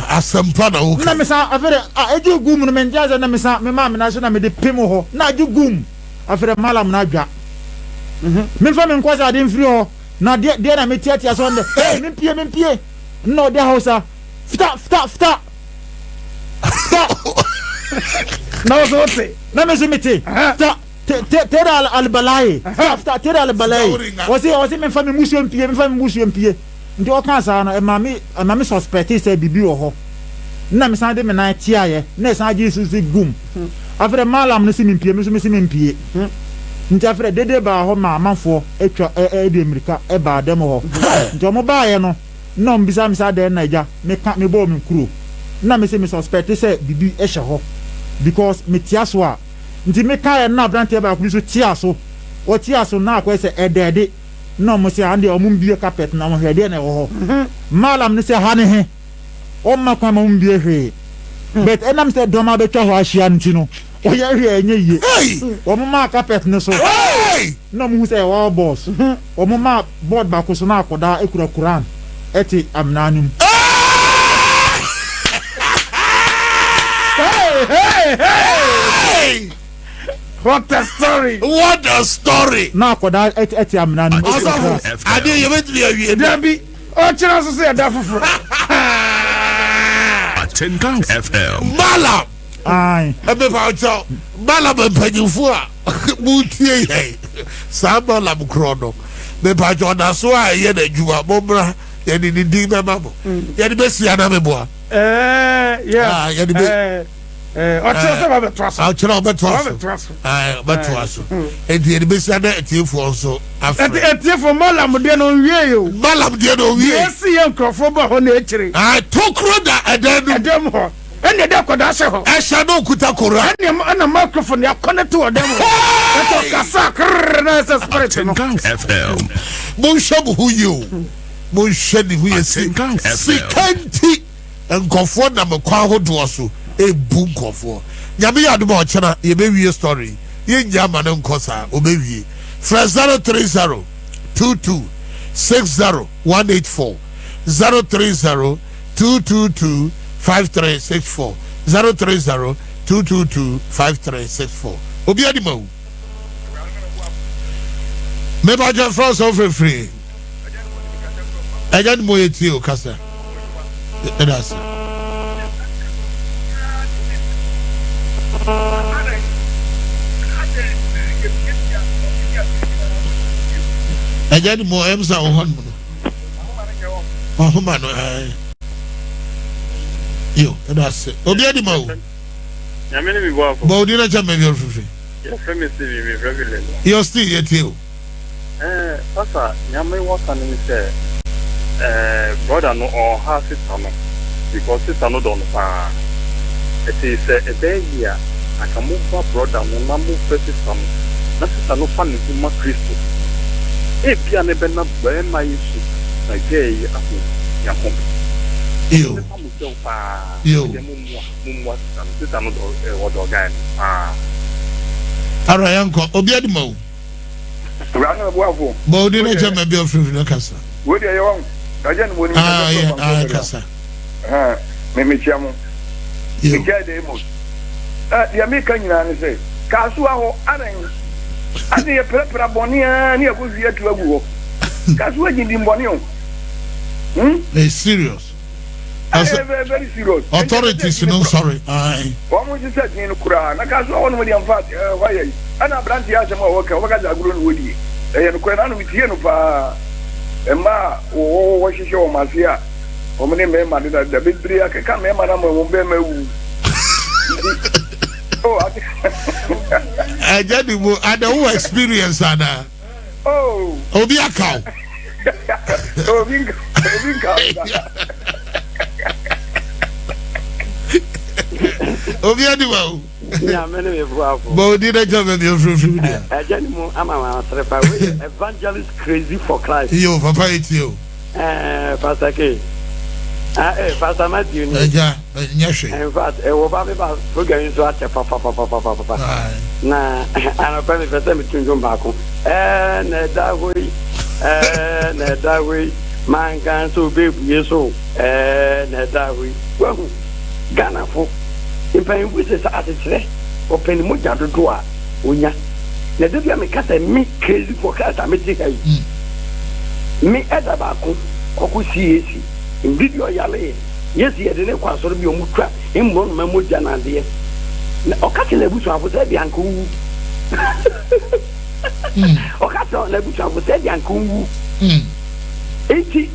S1: asempa na wo
S2: na mi sa afere eji gum no me njaze na mi sa me ma mi na so na mi de pem ho na eji gum afere malam na adwa mi fa mi nkwasa ade mfiri ho na de na mi tiatia so nde mi mpie na ode hausa fita
S4: na wo so te
S2: na me so meti fita tera albalai after tera albalai wasi me fami musuo mpie ndi o kan sa no mami suspect say bibi wo ho na me san de me na tiaye na san Jesus gum afre malam no si me mpie me so me si me mpie nti afre dede ba ho ma amanfo etwa de America e ba dem ho nti o mo ba ye no na mbisa me sa de na ja me bo me kuro na me si me suspect say bibi e hye ho because me tia so a nti me kae na brante ba ko so tia so o tia so na akwa se edede na mo se ande o mum bie carpet na mo hwede na wo ho malam ne se ha ne he o ma kwa mo bie hwe but enam se doma be twa ho ahia nti no o ye hwe enye ye o mo ma carpet ne so na mo hu se wa boss o mo ma board ba ko so na akoda ekura Quran eti amnanum
S4: hey what a story
S2: na akoda eti amnanum
S1: ade ye betli awie
S4: dabi o kyerɛ so se da foforo
S3: Atenka FM
S1: malam
S2: Aye.
S1: Ebe pa ocho. Bala be panyimfo a mutie yai. Sa bala mukro no. Be pa ocho na so a ye na juwa bobra ye ni di be mabo. Ye di be sia na me boa.
S4: Yeah.
S1: Ye di be
S4: Ocho se ba be trust.
S1: Ocho be trust. Be trust. Enti ye di be sia na etiefo nso afre.
S4: Etiefo malam de no wie yo.
S1: Malam de no wie.
S4: Yes ye nkrofo ba ho na ekire.
S1: Tokro da edem
S4: ho. Ene de koda se ho.
S1: Esha no kuta kora.
S4: Ene microphone ya connect to them. Eto kasa na se spirit no.
S3: FM.
S1: Mon shabu hu you. Mon shedi hu yesi. Sikanti nkofo na mekwa hodo so ebu nkofo. Nyame yadu ma ochena ye be wie story. Ye nyama ne nkosa obewie. Fresh 030 22 60 184 030 222 5364 030 222 5364 Obi adima wo me ba ja France of free ajan mo yeti o kasa edas ajan mo emsa o hon mo homa no yo that's it obi adi ma wo
S5: nyamene bi bo afọ
S1: bo di na cha me bi ofufi
S5: ya femi si bi regular
S1: yo still yet you
S5: pasa nyame waka ni se brother no on ha sister no because sister no don pa it is a day akamu ba brother no na mu sister no na sister no fa ne kuma Kristo bia ne be na ba ma Yesu na gay afu ya kombi
S1: yo ara yanko obi adi ma wo
S6: Rana boafo
S1: bo di na cha me bi ofufi no kasa
S6: wo de yewon aje no boni
S1: kasa
S6: me chiamu
S1: yo
S6: de mo ya me kan nyina ne se kaso aho anan ade ye prepara bonia ne akozi atu agu ho kaso agindi mboni o
S1: it's serious
S6: very serious
S1: authorities no sorry
S6: Omo ji set ni kura na kaso wonu mo di amfa why ana brand ya jama waka za aguro no wodi no kura na no mitie no pa emma wo hihye o masia o me ne me ma da bibiri akeka me ma na mo be ma wu oh
S1: ajadi mo ada wo experience ana obi akaw
S6: obi
S1: obi adi wa
S5: ya mene me buafo
S1: bo di na cha me bi ofufi dia
S5: ajani mo ama ma trepa we evangelist crazy for Christ
S1: yo papa eti yo
S5: pastor K pastor Matthew ni
S1: ja nyahwe
S5: in fact wo ba me ba program so ache papa na ana pa me pese me tunjo mbako na da we man kan so bebu yeso na da we wahu Ghana fo impan wise sa atetre open mo jadodo a onya na de bia me kasa me crazy for kasa me ti kai me eda ba ko oku CAC video yale yes ye de ne kwa so bi omutwa emmo no mo jana de na okati na busu afo se bia nku okati na busu afo se bia nku eti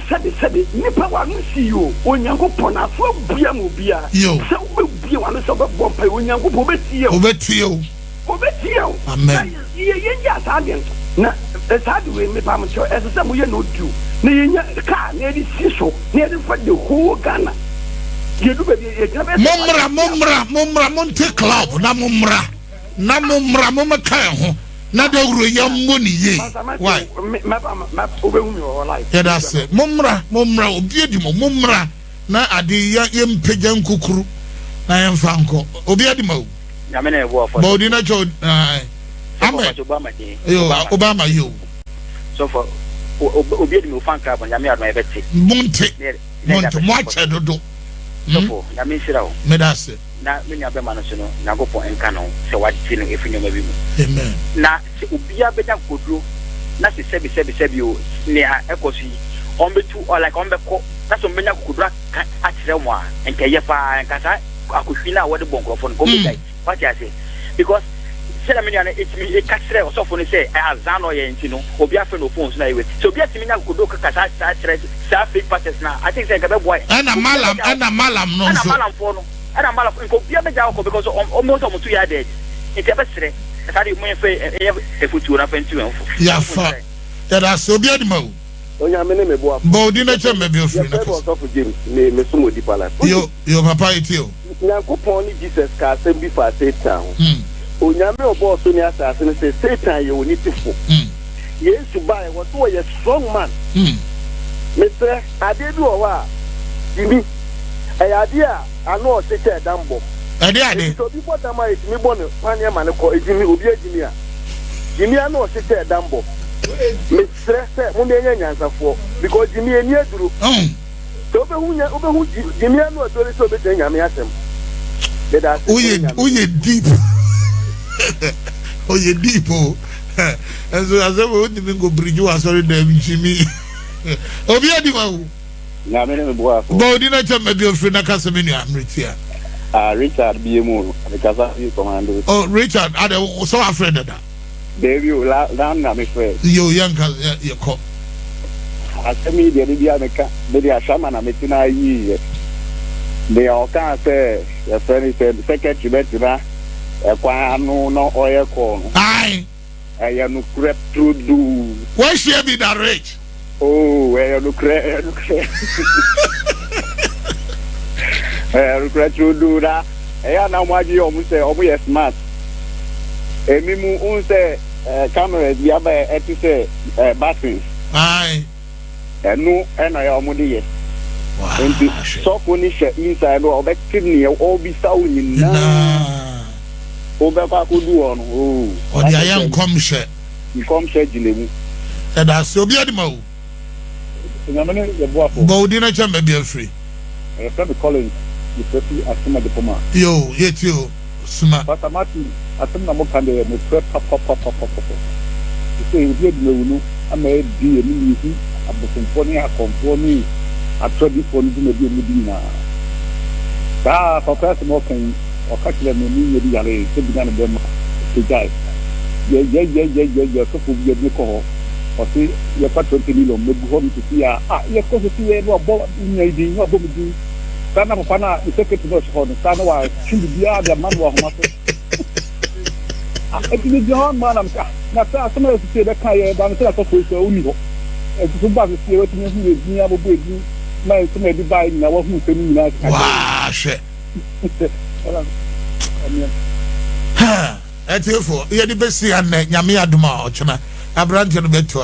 S5: sabe nipa wa no si yo onyankopon na so bua mo bia se wo bua wa no so be bompa onyankopon betie o amen ye ya saden na sadu we me pam cho ese mo ye no du na ye nya ka na di siso na ye fa de ho Ghana ye du be ye gra be
S1: momra monte club na momra mo maka ho na da wuro ya mmoni ye why
S5: ma obehumi o life
S1: ya da se momra obi edi momra na ade ya yempegya nkukuru na yemfa nko obi edi ma o
S5: ya me na ebo afọ
S1: bo di na cho amen yo Obama yo
S5: so for obi edi mo fan club ya me adma ebeti
S1: monte mo ache dodo
S5: so for ya me shira o
S1: me da se
S5: na me nya be ma no so no na gopo enka no se wadi no efinyo ma bi mu
S1: amen
S5: na se obi abeda koduro na se sebi o ne ekosi on betu or like on beko na so menya koduro a kire mo a enka ye fa enka sa
S7: akuhwina what the bonkrofo go be guy what you say because sell me it catch there so for say azan or no obi afa no phones na iwe so obi atimi nya kodo kaka sa fake passes na I think say ka be boy
S1: ana malam no
S7: ana
S1: so
S7: malam for no ana malam ko bia be jaw ko because almost am 2 years dead it ever sere ka di mo e futu na fentu enfo
S1: ya fa ya da so obi adima o
S8: onya me ne me boa
S1: bo di na cheme be ofri na
S8: so for James me sumo di palace
S1: yo papa itio
S8: nyankopon ni Jesus ka asem bi fa Satan onyame obo so ni asase ne say Satan ye woni tifo Yesu bai what was a strong man Mr. ade bi o wa Jimmy ade a ano o tete dambo ade so bi boda mai mi bono pania ma ne ko Jimmy obi Jimmy a Jimmy ano o tete dambo Mr. say mo be nyansafo because Jimmy eni aduru so obehu Jimmy ano o dole so be nyame asem
S1: Oye deep. Oye deep. And so as I would even go bridge you are sorry them Jimmy. Obi adima.
S8: Na me ne boa fo.
S1: Bo di na chama bi ofri na kasemini amretia.
S8: Richard BMO because I command.
S1: Oh Richard, are so afraid that.
S8: Baby down na me friend.
S1: Yo yanka ye ko.
S8: Asemi de bia meka be dia shama na metina yi. They all can say your friend said secretary betina kwa no oil corn.
S1: Aye.
S8: I no creep through do.
S1: Why she be that rich?
S8: Oh, where you creep. You creep through do that. I na waji almost say smart. Emi mu unse cameras bi aba eti say batteries.
S1: Aye.
S8: Enu ena ya omudi yes.
S1: Wow.
S8: So kuni she inside o be kidney o bi sa unyina o be kwa kudu on
S1: o dia yan kom she
S8: jinemu
S1: e da se obi adima o
S8: nyamene ye boa fo
S1: bo di na chama bi afri
S8: e friend Collins the person asema de poma
S1: yo yeti o suma
S8: Pastor Martin asema mo kan de me papa so e bi adima wu ama e di emi ni abosenfo ni akomfo ni atodi for no be medina ta for person mo kan o ka kile me ni yedi yare se bi na be ma se jai ye so fu bi ni ko o si ye pa 20 million me bu ho mi ti ya ye ko so ti ye no bo ni di no bo mi di ta na papa na se ke ti no so no ta no wa chindi bia da man wa ho ma so e ti ni john man am ka na ta so me ti be ka ye ba me se ko so uni ho e ti so ba se ye ti ni ni abo bo edu my some be buy na wa hu temi na
S1: wow she ha etifo ye di besi an nyame adoma o chena abrante no beto